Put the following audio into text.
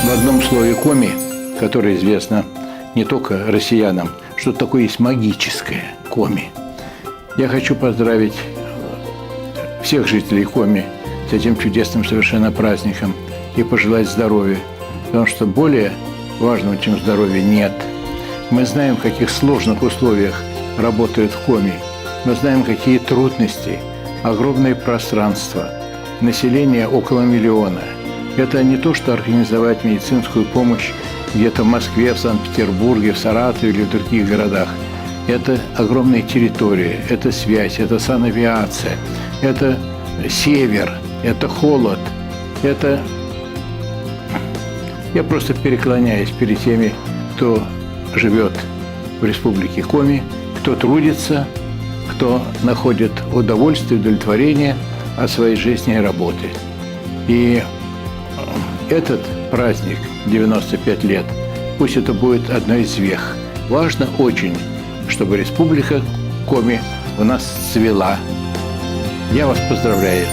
В одном слове «коми», которое известно не только россиянам, что такое есть магическое коми. Я хочу поздравить всех жителей Коми с этим чудесным совершенно праздником и пожелать здоровья, потому что более важного, чем здоровье, нет. Мы знаем, в каких сложных условиях работают в Коми. Мы знаем, какие трудности, огромное пространство, население около 1 миллиона. Это не то, что организовать медицинскую помощь где-то в Москве, в Санкт-Петербурге, в Саратове или в других городах. Это огромная территория, это связь, это санавиация, это север, это холод, это... Я просто переклоняюсь перед теми, кто живет в республике Коми, кто трудится, кто находит удовольствие, удовлетворение от своей жизни и работы. И этот праздник, 95 лет, пусть это будет одной из вех. Важно очень, чтобы республика Коми у нас цвела. Я вас поздравляю.